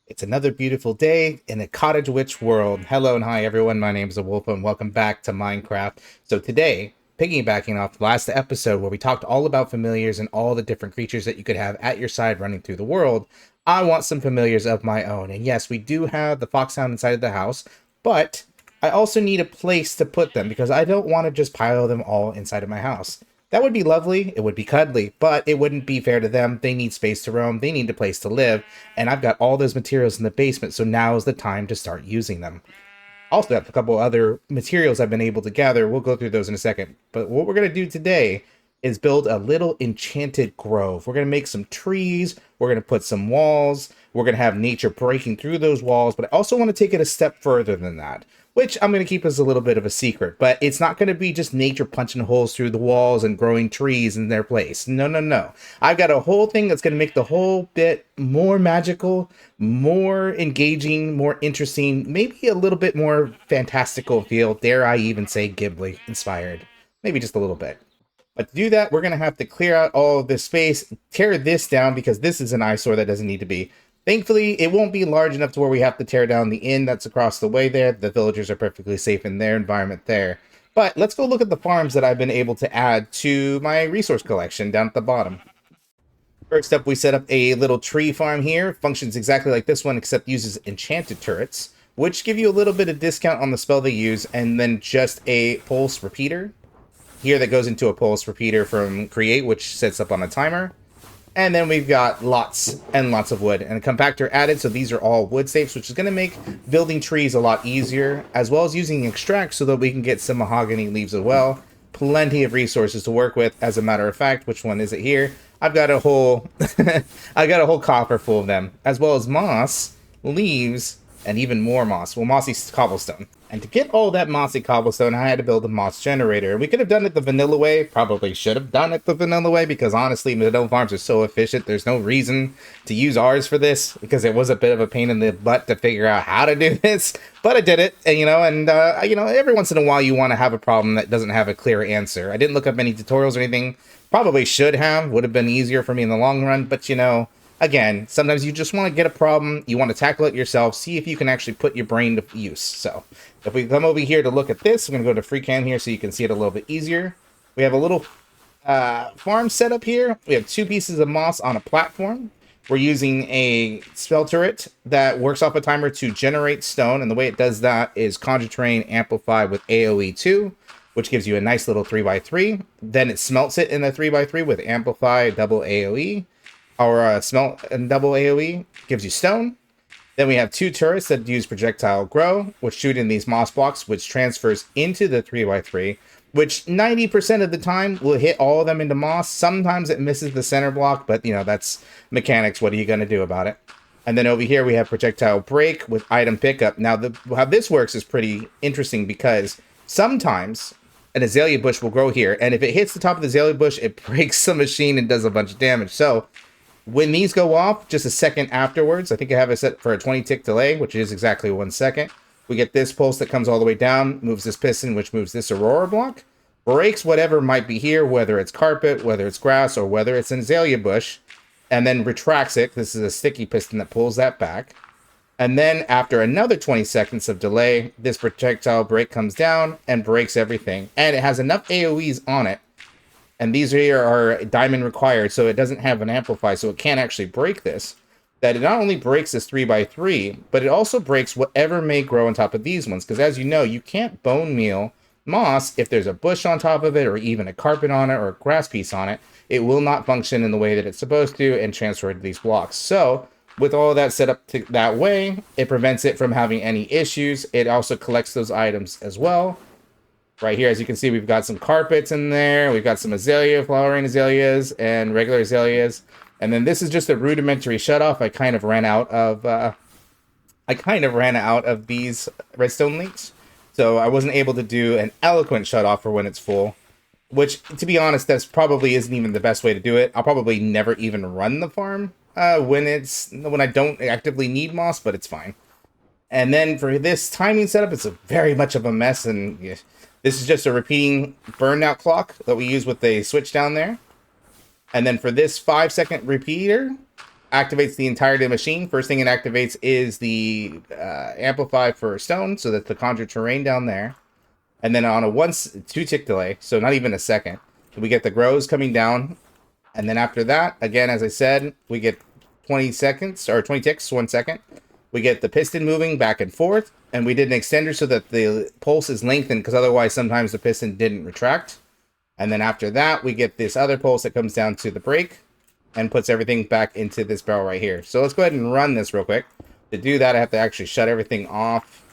It's another beautiful day in a Cottage Witch world. Hello and hi everyone, my name is Wolf and welcome back to Minecraft. So today, piggybacking off the last episode where we talked all about familiars and all the different creatures that you could have at your side running through the world, I want some familiars of my own. And yes, we do have the foxhound inside of the house, but I also need a place to put them because I don't want to just pile them all inside of my house. That would be lovely, it would be cuddly, but it wouldn't be fair to them. They need space to roam, they need a place to live, and I've got all those materials in the basement, so now is the time to start using them. Also got a couple other materials I've been able to gather. We'll go through those in a second. But what we're going to do today is build a little enchanted grove. We're going to make some trees, we're going to put some walls, we're going to have nature breaking through those walls, but I also want to take it a step further than that, which I'm going to keep as a little bit of a secret. But it's not going to be just nature punching holes through the walls and growing trees in their place. No, no, no. I've got a whole thing that's going to make the whole bit more magical, more engaging, more interesting, maybe a little bit more fantastical feel. Dare I even say Ghibli inspired? Maybe just a little bit. But to do that, we're going to have to clear out all of this space, tear this down because this is an eyesore that doesn't need to be. Thankfully, it won't be large enough to where we have to tear down the inn that's across the way there. The villagers are perfectly safe in their environment there. But let's go look at the farms that I've been able to add to my resource collection down at the bottom. First up, we set up a little tree farm here. Functions exactly like this one, except uses enchanted turrets, which give you a little bit of discount on the spell they use, and then just a pulse repeater here that goes into a pulse repeater from Create, which sets up on a timer. And then we've got lots and lots of wood and a compactor added. So these are all wood safes, which is going to make building trees a lot easier, as well as using extract so that we can get some mahogany leaves as well. Plenty of resources to work with. As a matter of fact, which one is it here? I've got a whole, I got a whole coffer full of them, as well as moss, leaves, and even more moss. Well, mossy cobblestone. And to get all that mossy cobblestone, I had to build a moss generator. We could have done it the vanilla way. Probably should have done it the vanilla way because honestly, vanilla farms are so efficient. There's no reason to use ours for this because it was a bit of a pain in the butt to figure out how to do this. But I did it, and every once in a while you want to have a problem that doesn't have a clear answer. I didn't look up any tutorials or anything. Probably should have. Would have been easier for me in the long run, but again, sometimes you just want to get a problem, you want to tackle it yourself, see if you can actually put your brain to use. So, if we come over here to look at this, I'm going to go to free cam here so you can see it a little bit easier. We have a little farm set up here. We have 2 pieces of moss on a platform. We're using a spell turret that works off a timer to generate stone, and the way it does that is Conjure Terrain Amplify with AoE 2, which gives you a nice little 3x3. Then it smelts it in a 3x3 with Amplify double AoE. Our smelt and double AoE gives you stone. Then we have 2 turrets that use projectile grow, which shoot in these moss blocks, which transfers into the 3x3, which 90% of the time will hit all of them into moss. Sometimes it misses the center block, but that's mechanics. What are you going to do about it? And then over here we have projectile break with item pickup. Now, how this works is pretty interesting because sometimes an azalea bush will grow here, and if it hits the top of the azalea bush, it breaks the machine and does a bunch of damage. So when these go off, just a second afterwards, I think I have it set for a 20 tick delay, which is exactly 1 second. We get this pulse that comes all the way down, moves this piston, which moves this aurora block, breaks whatever might be here, whether it's carpet, whether it's grass, or whether it's an azalea bush, and then retracts it. This is a sticky piston that pulls that back. And then after another 20 seconds of delay, this projectile break comes down and breaks everything. And it has enough AoEs on it. And these here are diamond required, so it doesn't have an amplify, so it can't actually break this. That it not only breaks this 3x3, but it also breaks whatever may grow on top of these ones. Because as you know, you can't bone meal moss if there's a bush on top of it, or even a carpet on it, or a grass piece on it. It will not function in the way that it's supposed to and transfer to these blocks. So, with all that set up that way, it prevents it from having any issues. It also collects those items as well. Right here, as you can see, we've got some carpets in there. We've got some azalea, flowering azaleas, and regular azaleas. And then this is just a rudimentary shutoff. I kind of ran out of these redstone leaks, so I wasn't able to do an eloquent shutoff for when it's full. Which, to be honest, that's probably isn't even the best way to do it. I'll probably never even run the farm when I don't actively need moss, but it's fine. And then for this timing setup, it's very much of a mess, and this is just a repeating burnout clock that we use with a switch down there. And then for this 5-second repeater, activates the entirety of the machine. First thing it activates is the amplify for stone, so that the conjure terrain down there. And then on a 2 tick delay, so not even a second, we get the grows coming down. And then after that, again, as I said, we get 20 seconds, or 20 ticks, 1 second. We get the piston moving back and forth, and we did an extender so that the pulse is lengthened, because otherwise sometimes the piston didn't retract. And then after that, we get this other pulse that comes down to the brake and puts everything back into this barrel right here. So let's go ahead and run this real quick. To do that, I have to actually shut everything off.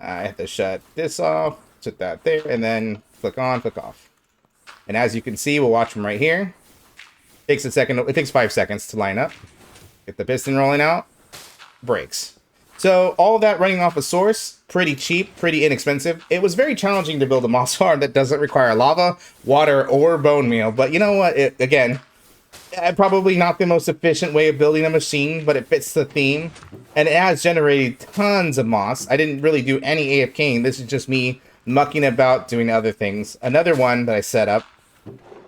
I have to shut this off, put that there, and then click on, click off. And as you can see, we'll watch them right here. It takes 5 seconds to line up. Get the piston rolling out. Brakes. So all of that running off a source, pretty cheap, pretty inexpensive. It was very challenging to build a moss farm that doesn't require lava, water, or bone meal. But you know what? Again, probably not the most efficient way of building a machine, but it fits the theme. And it has generated tons of moss. I didn't really do any AFKing. This is just me mucking about doing other things. Another one that I set up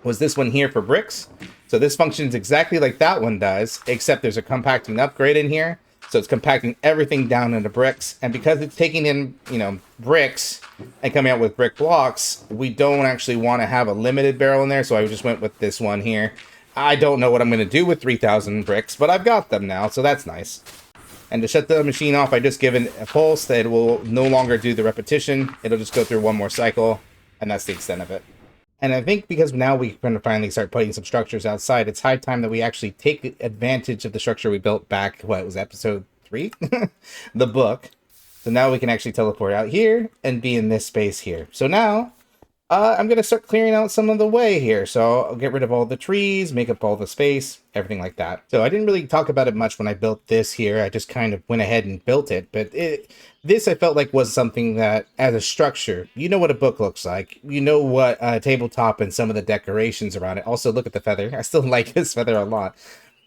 was this one here for bricks. So this functions exactly like that one does, except there's a compacting upgrade in here. So it's compacting everything down into bricks. And because it's taking in, bricks and coming out with brick blocks, we don't actually want to have a limited barrel in there. So I just went with this one here. I don't know what I'm going to do with 3,000 bricks, but I've got them now, so that's nice. And to shut the machine off, I just give it a pulse that it will no longer do the repetition. It'll just go through one more cycle, and that's the extent of it. And I think because now we can finally start putting some structures outside, it's high time that we actually take advantage of the structure we built back, what was episode 3? The book. So now we can actually teleport out here and be in this space here. So now, I'm going to start clearing out some of the way here. So I'll get rid of all the trees, make up all the space, everything like that. So I didn't really talk about it much when I built this here. I just kind of went ahead and built it. But this I felt like was something that, as a structure, you know what a book looks like. You know what a tabletop and some of the decorations around it. Also, look at the feather. I still like this feather a lot.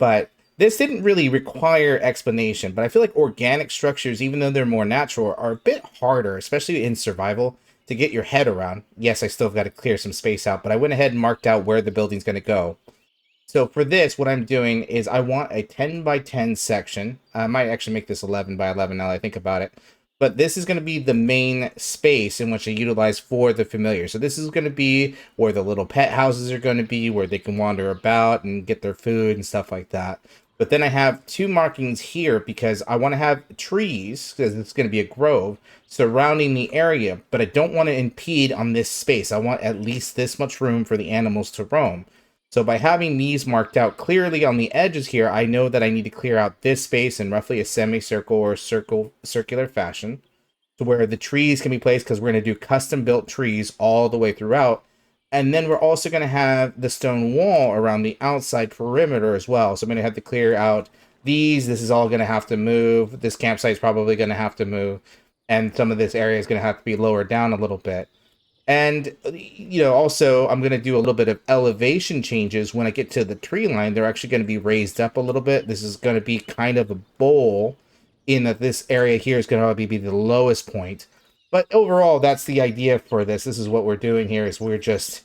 But this didn't really require explanation. But I feel like organic structures, even though they're more natural, are a bit harder, especially in survival, to get your head around. Yes, I still have got to clear some space out, but I went ahead and marked out where the building's going to go. So for this, what I'm doing is I want a 10 by 10 section. I might actually make this 11 by 11 now that I think about it. But this is going to be the main space in which I utilize for the familiar. So this is going to be where the little pet houses are going to be, where they can wander about and get their food and stuff like that. But then I have 2 markings here because I want to have trees, because it's going to be a grove, surrounding the area. But I don't want to impede on this space. I want at least this much room for the animals to roam. So by having these marked out clearly on the edges here, I know that I need to clear out this space in roughly a semicircle or circular fashion, to where the trees can be placed, because we're going to do custom built trees all the way throughout. And then we're also going to have the stone wall around the outside perimeter as well. So I'm going to have to clear out these. This is all going to have to move. This campsite is probably going to have to move. And some of this area is going to have to be lowered down a little bit. And, also I'm going to do a little bit of elevation changes when I get to the tree line. They're actually going to be raised up a little bit. This is going to be kind of a bowl, in that this area here is going to probably be the lowest point. But overall, that's the idea for this. This is what we're doing here, is we're just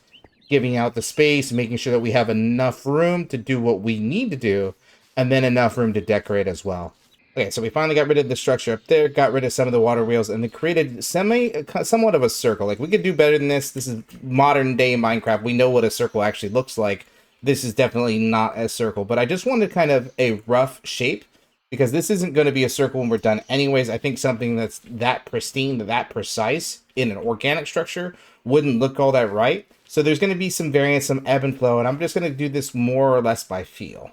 giving out the space, making sure that we have enough room to do what we need to do, and then enough room to decorate as well. Okay, so we finally got rid of the structure up there, got rid of some of the water wheels, and they created somewhat of a circle. Like, we could do better than this. This is modern day Minecraft. We know what a circle actually looks like. This is definitely not a circle, but I just wanted kind of a rough shape, because this isn't going to be a circle when we're done anyways. I think something that's that pristine, that precise in an organic structure wouldn't look all that right. So there's going to be some variance, some ebb and flow, and I'm just going to do this more or less by feel.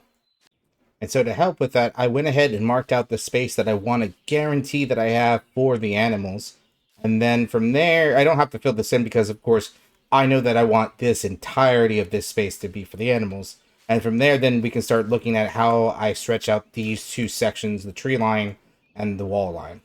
And so to help with that, I went ahead and marked out the space that I want to guarantee that I have for the animals. And then from there, I don't have to fill this in because, of course, I know that I want this entirety of this space to be for the animals. And from there, then we can start looking at how I stretch out these 2 sections, the tree line and the wall line.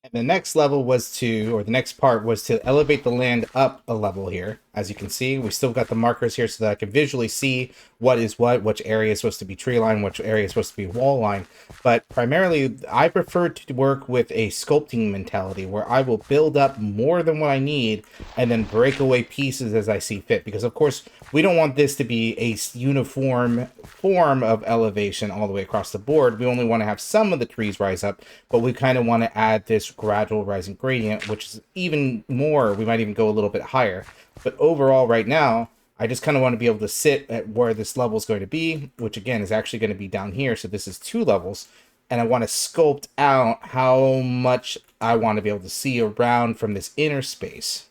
And the next level was the next part was to elevate the land up a level here. As you can see, we still got the markers here so that I can visually see what is what, which area is supposed to be tree line, which area is supposed to be wall line. But primarily, I prefer to work with a sculpting mentality where I will build up more than what I need and then break away pieces as I see fit. Because, of course, we don't want this to be a uniform form of elevation all the way across the board. We only want to have some of the trees rise up, but we kind of want to add this gradual rising gradient, which is even more, we might even go a little bit higher. But overall, right now, I just kind of want to be able to sit at where this level is going to be, which again is actually going to be down here. So this is 2 levels. And I want to sculpt out how much I want to be able to see around from this inner space.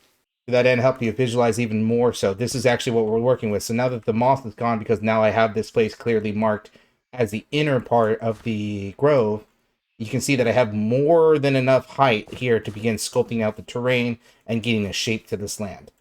To that end, help you visualize even more. So this is actually what we're working with. So now that the moss is gone, because now I have this place clearly marked as the inner part of the grove, you can see that I have more than enough height here to begin sculpting out the terrain and getting a shape to this land.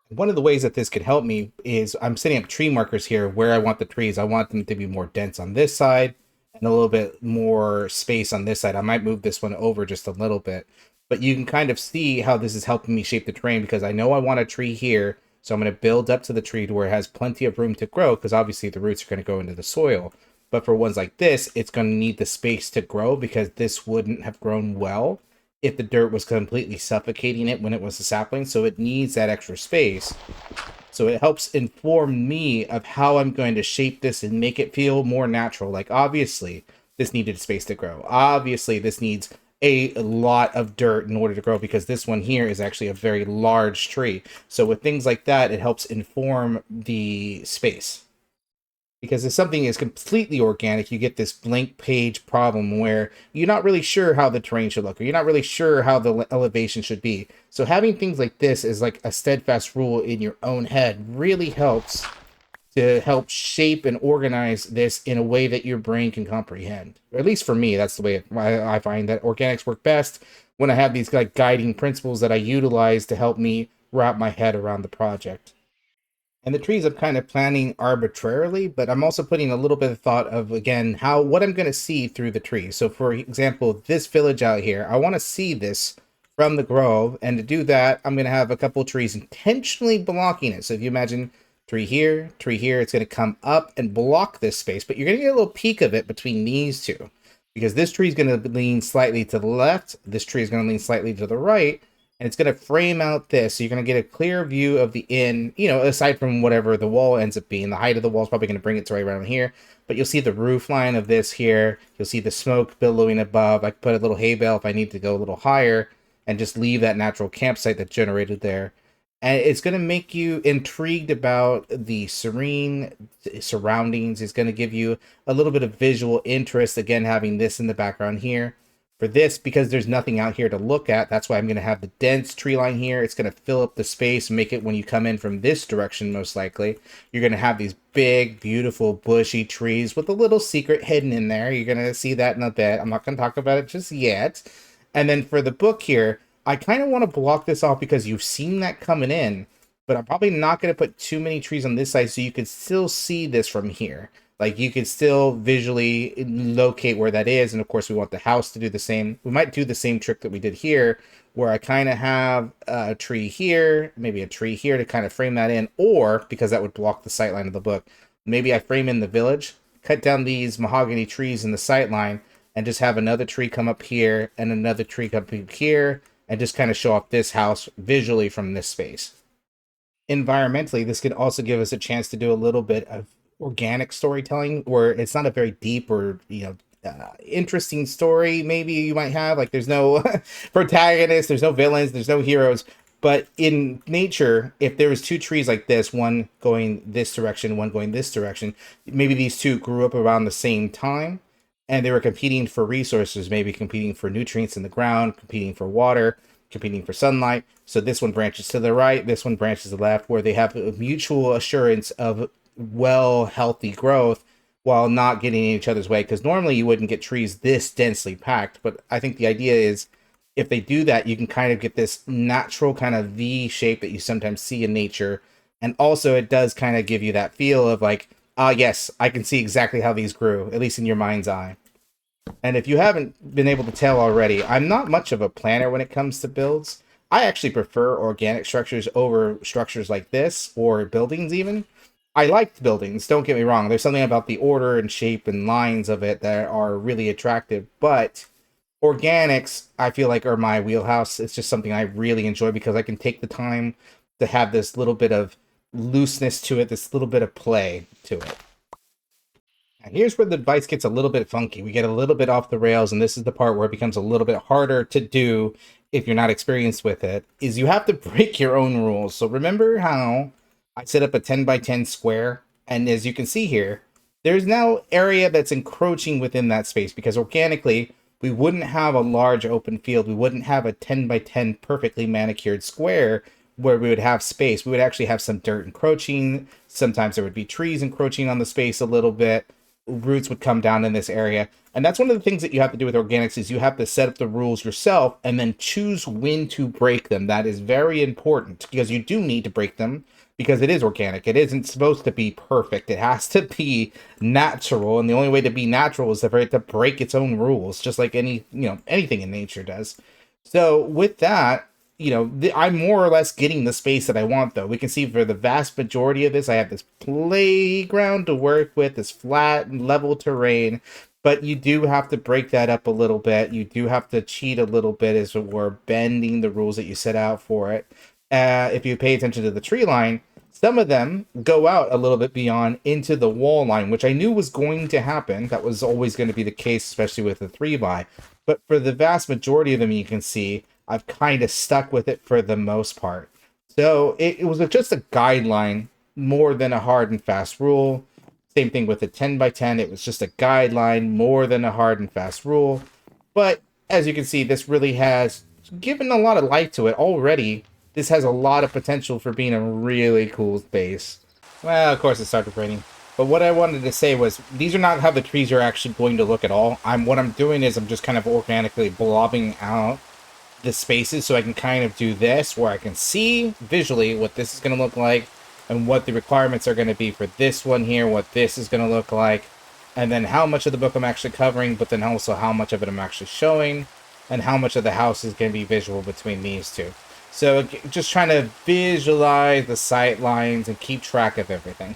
One of the ways that this could help me is I'm setting up tree markers here where I want the trees. I want them to be more dense on this side and a little bit more space on this side. I might move this one over just a little bit, but you can kind of see how this is helping me shape the terrain because I know I want a tree here. So I'm going to build up to the tree to where it has plenty of room to grow because obviously the roots are going to go into the soil. But for ones like this, it's going to need the space to grow because this wouldn't have grown well if the dirt was completely suffocating it when it was a sapling. So it needs that extra space. So it helps inform me of how I'm going to shape this and make it feel more natural. Like obviously this needed space to grow. Obviously this needs a lot of dirt in order to grow because this one here is actually a very large tree. So with things like that, it helps inform the space. Because if something is completely organic, you get this blank page problem where you're not really sure how the terrain should look, or you're not really sure how the elevation should be. So having things like this as like a steadfast rule in your own head really helps to help shape and organize this in a way that your brain can comprehend. Or at least for me, that's the way I find that organics work best when I have these like guiding principles that I utilize to help me wrap my head around the project. And the trees I'm kind of planning arbitrarily, but I'm also putting a little bit of thought of, again, what I'm going to see through the trees. So for example, this village out here, I want to see this from the grove. And to do that, I'm going to have a couple trees intentionally blocking it. So if you imagine tree here, it's going to come up and block this space, but you're going to get a little peek of it between these two. Because this tree is going to lean slightly to the left, this tree is going to lean slightly to the right, and it's going to frame out this. So you're going to get a clear view of the inn, aside from whatever the wall ends up being. The height of the wall is probably going to bring it to right around here. But you'll see the roof line of this here. You'll see the smoke billowing above. I could put a little hay bale if I need to go a little higher and just leave that natural campsite that's generated there. And it's going to make you intrigued about the serene surroundings. It's going to give you a little bit of visual interest, again, having this in the background here. For this, because there's nothing out here to look at, that's why I'm going to have the dense tree line here. It's going to fill up the space, make it when you come in from this direction, most likely. You're going to have these big, beautiful, bushy trees with a little secret hidden in there. You're going to see that in a bit. I'm not going to talk about it just yet. And then for the book here, I kind of want to block this off because you've seen that coming in, but I'm probably not going to put too many trees on this side so you can still see this from here. Like you can still visually locate where that is. And of course we want the house to do the same. We might do the same trick that we did here, where I kind of have a tree here, maybe a tree here to kind of frame that in, or because that would block the sightline of the book, maybe I frame in the village, cut down these mahogany trees in the sightline, and just have another tree come up here and another tree come up here, and just kind of show off this house visually from this space. Environmentally, this could also give us a chance to do a little bit of organic storytelling where it's not a very deep or interesting story maybe you might have, like there's no protagonist, there's no villains, there's no heroes, but in nature, if there was 2 trees like this, one going this direction, one going this direction, maybe these 2 grew up around the same time and they were competing for resources, maybe competing for nutrients in the ground, competing for water, competing for sunlight. So this one branches to the right, this one branches to the left, where they have a mutual assurance of healthy growth while not getting in each other's way. Because normally you wouldn't get trees this densely packed, but I think the idea is if they do that, you can kind of get this natural kind of V shape that you sometimes see in nature. And also it does kind of give you that feel of like, yes, I can see exactly how these grew, at least in your mind's eye. And if you haven't been able to tell already, I'm not much of a planner when it comes to builds. I actually prefer organic structures over structures like this or buildings even. I like buildings, don't get me wrong. There's something about the order and shape and lines of it that are really attractive, but organics I feel like are my wheelhouse. It's just something I really enjoy because I can take the time to have this little bit of looseness to it, this little bit of play to it. And here's where the advice gets a little bit funky. We get a little bit off the rails, and this is the part where it becomes a little bit harder to do if you're not experienced with it, is you have to break your own rules. So remember how I set up a 10 by 10 square, and as you can see here, there's now area that's encroaching within that space because organically, we wouldn't have a large open field. We wouldn't have a 10 by 10 perfectly manicured square where we would have space. We would actually have some dirt encroaching. Sometimes there would be trees encroaching on the space a little bit. Roots would come down in this area. And that's one of the things that you have to do with organics is you have to set up the rules yourself and then choose when to break them. That is very important because you do need to break them because it is organic. It isn't supposed to be perfect. It has to be natural. And the only way to be natural is for it to break its own rules, just like anything in nature does. So with that, I'm more or less getting the space that I want, though. We can see for the vast majority of this, I have this playground to work with, this flat and level terrain, but you do have to break that up a little bit. You do have to cheat a little bit as we're bending the rules that you set out for it. If you pay attention to the tree line, some of them go out a little bit beyond into the wall line, which I knew was going to happen. That was always going to be the case, especially with the 3x. But for the vast majority of them, you can see I've kind of stuck with it for the most part. So it was just a guideline more than a hard and fast rule. Same thing with the 10 by 10. It was just a guideline more than a hard and fast rule. But as you can see, this really has given a lot of life to it already. This has a lot of potential for being a really cool space. Well, of course it started raining. But what I wanted to say was, these are not how the trees are actually going to look at all. What I'm doing is I'm just kind of organically blobbing out the spaces so I can kind of do this where I can see visually what this is going to look like and what the requirements are going to be for this one here, what this is going to look like, and then how much of the book I'm actually covering, but then also how much of it I'm actually showing, and how much of the house is going to be visual between these two. So just trying to visualize the sight lines and keep track of everything.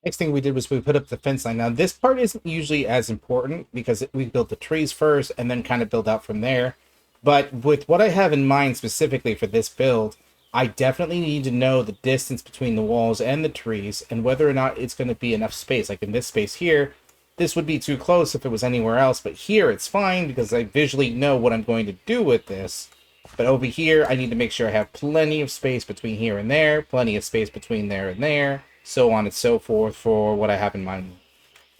Next thing we did was we put up the fence line. Now this part isn't usually as important because we built the trees first and then kind of build out from there. But with what I have in mind specifically for this build, I definitely need to know the distance between the walls and the trees and whether or not it's going to be enough space. Like in this space here, this would be too close if it was anywhere else, but here it's fine because I visually know what I'm going to do with this. But over here, I need to make sure I have plenty of space between here and there, plenty of space between there and there, so on and so forth for what I have in mind.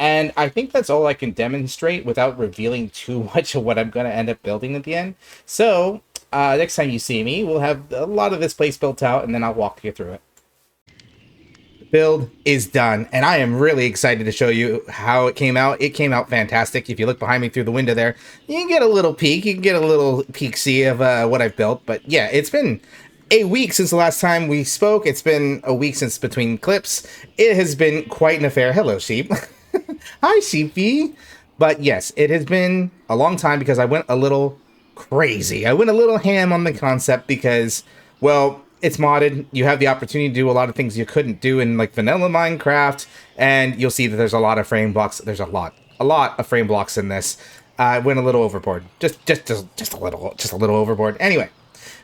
And I think that's all I can demonstrate without revealing too much of what I'm going to end up building at the end. So, next time you see me, we'll have a lot of this place built out, and then I'll walk you through it. Build is done, and I am really excited to show you how it came out. It came out fantastic. If you look behind me through the window there, you can get a little peek. You can get a little peek-see of what I've built. But yeah, it's been a week since the last time we spoke. It's been a week since between clips. It has been quite an affair. Hello, sheep. Hi, sheepy. But yes, it has been a long time because I went a little crazy. I went a little ham on the concept because, well, it's modded. You have the opportunity to do a lot of things you couldn't do in like vanilla Minecraft, and you'll see that there's a lot of frame blocks. There's a lot of frame blocks in this. I went a little overboard. Just a little overboard. Anyway,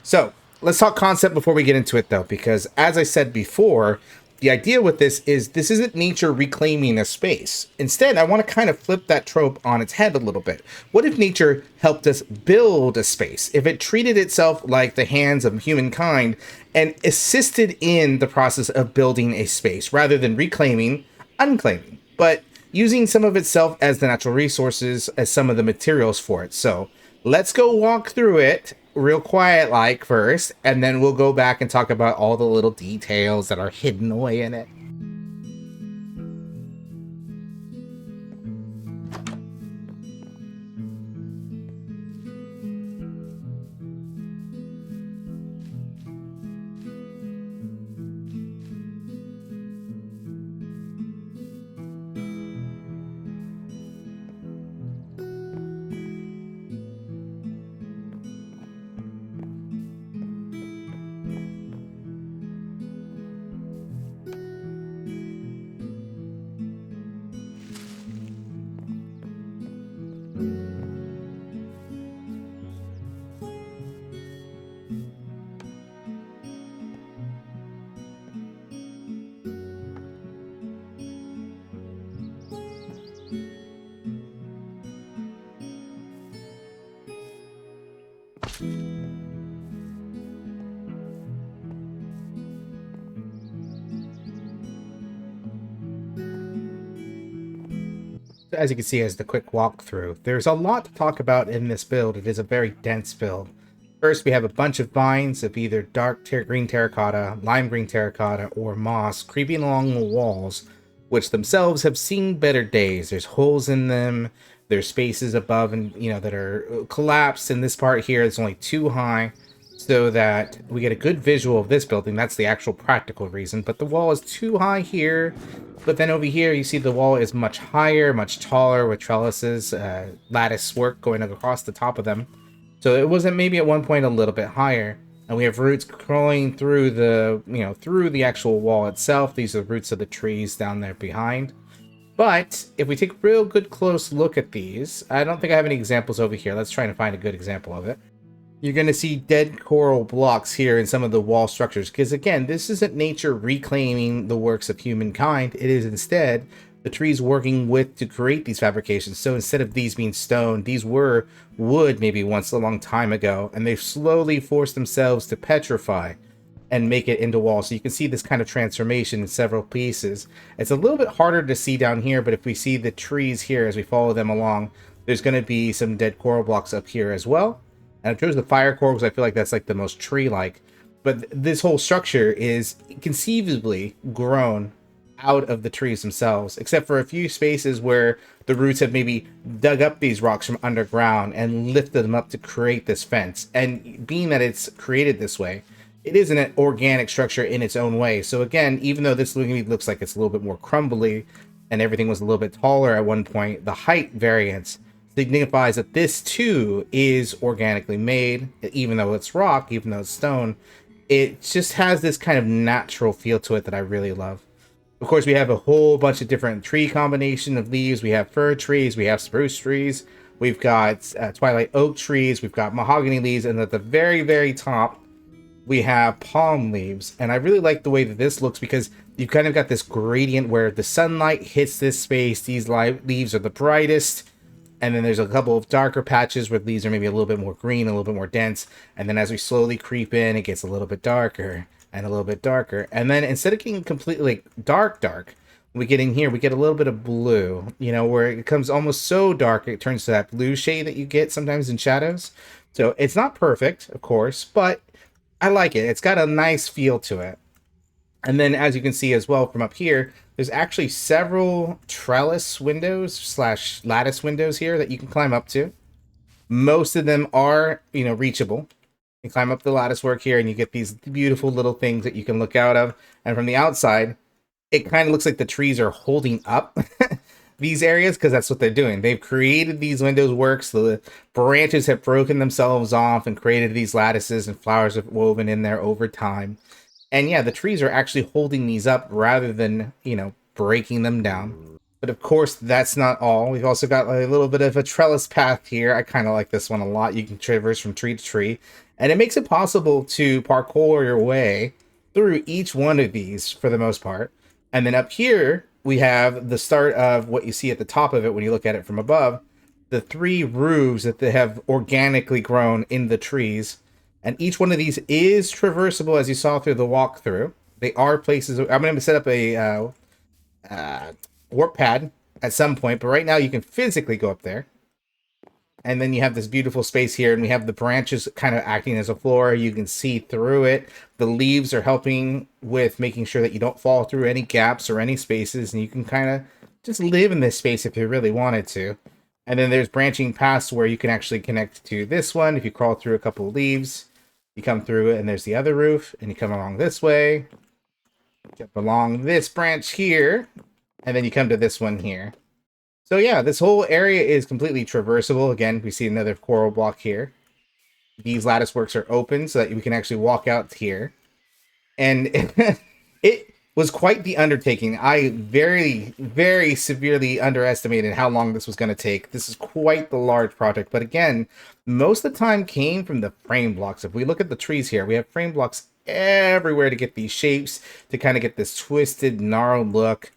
so let's talk concept before we get into it, though, because as I said before, the idea with this isn't nature reclaiming a space. Instead, I want to kind of flip that trope on its head a little bit. What if nature helped us build a space? If it treated itself like the hands of humankind and assisted in the process of building a space rather than reclaiming, unclaiming, but using some of itself as the natural resources as some of the materials for it. So let's go walk through it real quiet like first, and then we'll go back and talk about all the little details that are hidden away in it. As you can see, as the quick walkthrough, there's a lot to talk about in this build. It is a very dense build. First, we have a bunch of vines of either dark green terracotta, lime green terracotta, or moss creeping along the walls, which themselves have seen better days. There's holes in them, there's spaces above and that are collapsed. In this part here, it's only too high, so that we get a good visual of this building. That's the actual practical reason. But the wall is too high here. But then over here, you see the wall is much higher, much taller, with trellises, lattice work going across the top of them. So it wasn't maybe at one point a little bit higher. And we have roots crawling through the, through the actual wall itself. These are the roots of the trees down there behind. But if we take a real good close look at these, I don't think I have any examples over here. Let's try to find a good example of it. You're going to see dead coral blocks here in some of the wall structures. Because again, this isn't nature reclaiming the works of humankind. It is instead the trees working with to create these fabrications. So instead of these being stone, these were wood maybe once a long time ago. And they've slowly forced themselves to petrify and make it into walls. So you can see this kind of transformation in several pieces. It's a little bit harder to see down here, but if we see the trees here as we follow them along, there's going to be some dead coral blocks up here as well. And I chose the fire coral because I feel like that's like the most tree-like. But this whole structure is conceivably grown out of the trees themselves, except for a few spaces where the roots have maybe dug up these rocks from underground and lifted them up to create this fence. And being that it's created this way, it is an organic structure in its own way. So again, even though this looks like it's a little bit more crumbly and everything was a little bit taller at one point, the height variance signifies that this too is organically made. Even though it's rock, even though it's stone, it just has this kind of natural feel to it that I really love. Of course, we have a whole bunch of different tree combination of leaves. We have fir trees, we have spruce trees, we've got twilight oak trees, we've got mahogany leaves, and at the very, very top, we have palm leaves. And I really like the way that this looks because you've kind of got this gradient where the sunlight hits this space. These leaves are the brightest. And then there's a couple of darker patches where leaves are maybe a little bit more green, a little bit more dense. And then as we slowly creep in, it gets a little bit darker and a little bit darker. And then instead of getting completely dark, we get in here, we get a little bit of blue, where it becomes almost so dark, it turns to that blue shade that you get sometimes in shadows. So it's not perfect, of course, but I like it. It's got a nice feel to it. And then as you can see as well from up here, there's actually several trellis windows / lattice windows here that you can climb up to. Most of them are, reachable. You climb up the lattice work here and you get these beautiful little things that you can look out of. And from the outside, it kind of looks like the trees are holding up these areas because that's what they're doing. They've created these windows works. The branches have broken themselves off and created these lattices and flowers have woven in there over time. And yeah, the trees are actually holding these up rather than, breaking them down. But of course, that's not all. We've also got a little bit of a trellis path here. I kind of like this one a lot. You can traverse from tree to tree. And it makes it possible to parkour your way through each one of these for the most part. And then up here, we have the start of what you see at the top of it when you look at it from above. The 3 roofs that they have organically grown in the trees. And each one of these is traversable, as you saw through the walkthrough. They are places. I'm going to set up a warp pad at some point, but right now you can physically go up there. And then you have this beautiful space here, and we have the branches kind of acting as a floor. You can see through it. The leaves are helping with making sure that you don't fall through any gaps or any spaces, and you can kind of just live in this space if you really wanted to. And then there's branching paths where you can actually connect to this one. If you crawl through a couple of leaves, you come through it, and there's the other roof, and you come along this way, jump along this branch here, and then you come to this one here. So yeah, this whole area is completely traversable. Again, we see another coral block here. These lattice works are open so that we can actually walk out here. And it was quite the undertaking. I very, very severely underestimated how long this was going to take. This is quite the large project. But again, most of the time came from the frame blocks. If we look at the trees here, we have frame blocks everywhere to get these shapes, to kind of get this twisted, gnarled look.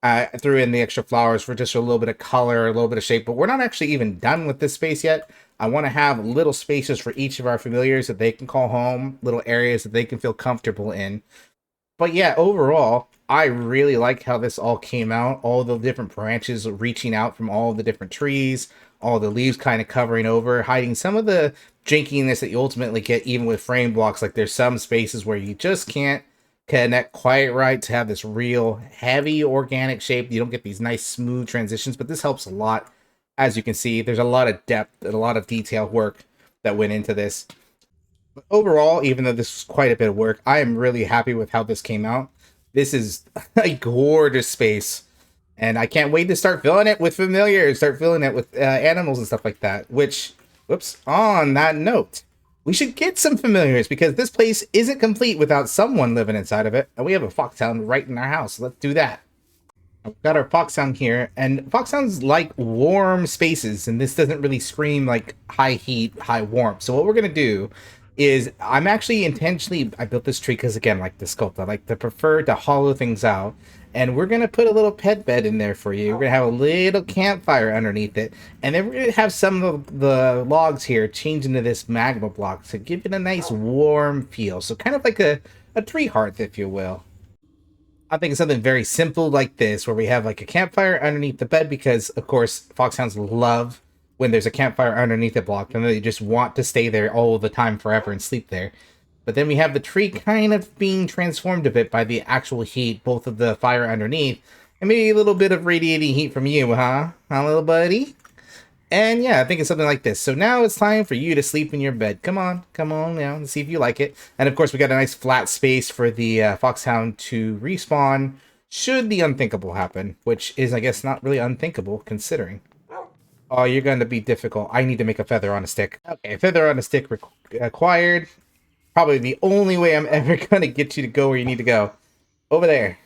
I threw in the extra flowers for just a little bit of color, a little bit of shape, but we're not actually even done with this space yet. I want to have little spaces for each of our familiars that they can call home, little areas that they can feel comfortable in. But yeah, overall, I really like how this all came out. All the different branches reaching out from all the different trees, all the leaves kind of covering over, hiding some of the jankiness that you ultimately get even with frame blocks. Like there's some spaces where you just can't connect quite right to have this real heavy organic shape. You don't get these nice smooth transitions, but this helps a lot. As you can see, there's a lot of depth and a lot of detail work that went into this. But overall, even though this was quite a bit of work, I am really happy with how this came out. This is a gorgeous space, and I can't wait to start filling it with familiars, start filling it with animals and stuff like that. Which, whoops, on that note, we should get some familiars because this place isn't complete without someone living inside of it, and we have a foxhound right in our house. Let's do that. We've got our foxhound here, and foxhounds like warm spaces, and this doesn't really scream like high heat, high warmth. So what we're gonna do is I'm actually intentionally I built this tree because again, like the sculpt, I like to prefer to hollow things out. And we're gonna put a little pet bed in there for you. We're gonna have a little campfire underneath it, and then we're gonna have some of the logs here change into this magma block to give it a nice warm feel. So kind of like a tree hearth, if you will. I'm thinking something very simple like this, where we have like a campfire underneath the bed, because of course foxhounds love when there's a campfire underneath the block, and they just want to stay there all the time forever and sleep there. But then we have the tree kind of being transformed a bit by the actual heat, both of the fire underneath, and maybe a little bit of radiating heat from you, huh? Huh, little buddy? And yeah, I think it's something like this. So now it's time for you to sleep in your bed. Come on, now, and see if you like it. And of course, we got a nice flat space for the foxhound to respawn should the unthinkable happen, which is, I guess, not really unthinkable considering. Oh, you're going to be difficult. I need to make a feather on a stick. Okay, feather on a stick acquired. Probably the only way I'm ever going to get you to go where you need to go. Over there.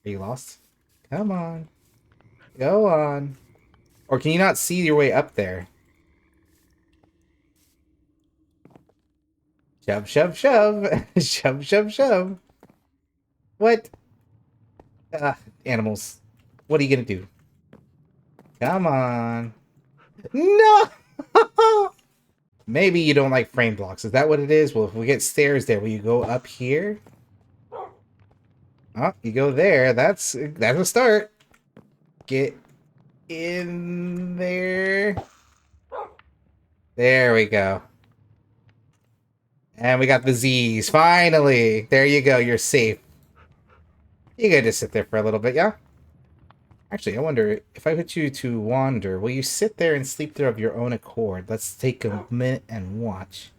Are you lost? Come on. Go on. Or can you not see your way up there? Shove, shove, shove. Shove, shove, shove. What? Animals. What are you gonna do? Come on. No! Maybe you don't like frame blocks. Is that what it is? Well, if we get stairs there, will you go up here? Oh, you go there. That's a start. Get in there. There we go. And we got the Z's. Finally. There you go. You're safe. You gotta just sit there for a little bit, yeah? Actually, I wonder, if I put you to wander, will you sit there and sleep there of your own accord? Let's take a minute and watch.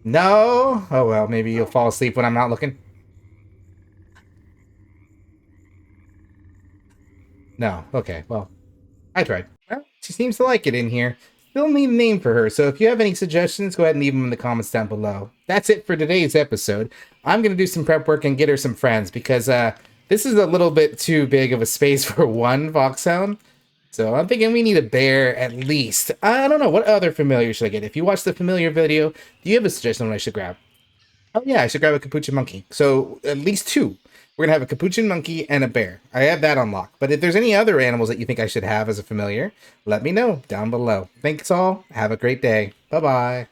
No? Oh well, maybe you'll fall asleep when I'm not looking. No. Okay, well, I tried. Well, she seems to like it in here. Still need a name for her, so if you have any suggestions, go ahead and leave them in the comments down below. That's it for today's episode. I'm going to do some prep work and get her some friends, because this is a little bit too big of a space for one foxhound. So I'm thinking we need a bear at least. I don't know, what other familiar should I get? If you watched the familiar video, do you have a suggestion on what I should grab? Oh yeah, I should grab a capuchin monkey. So at least two. We're gonna have a capuchin monkey and a bear. I have that on lock. But if there's any other animals that you think I should have as a familiar, let me know down below. Thanks all. Have a great day. Bye bye.